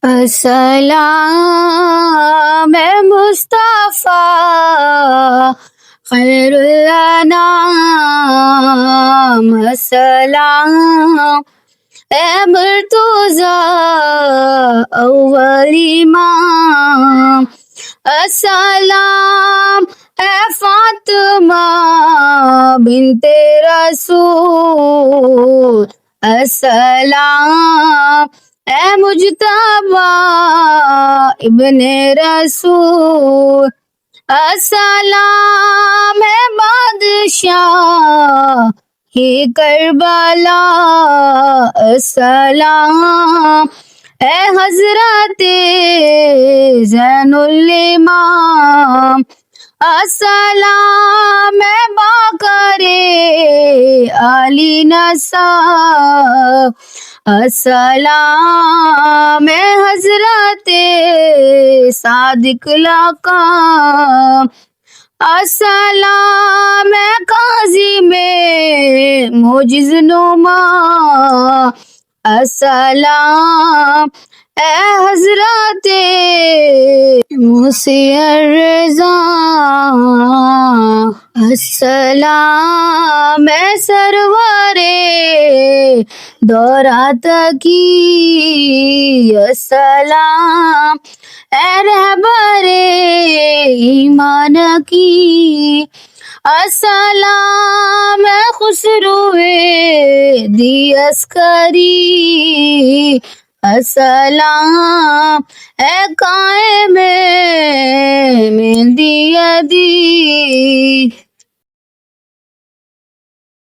السلام مصطفیٰ خیر الانام، السلام مرتضیٰ اول امام، السلام فاطمہ بنت رسول، السلام مجتبی ابن رسول، السلام بادشاہ کربلا، السلام حضرت زین الامام، السلام باقر علی نسب، السلام حضرت صادق لقب، السلام قاضی میں معجز نما، السلام حضرت موسی الرضا، السلام سرور دورات کی، السلام رہبر ایمان کی، السلام خسرو دی عسکری، السلام قائم مہدی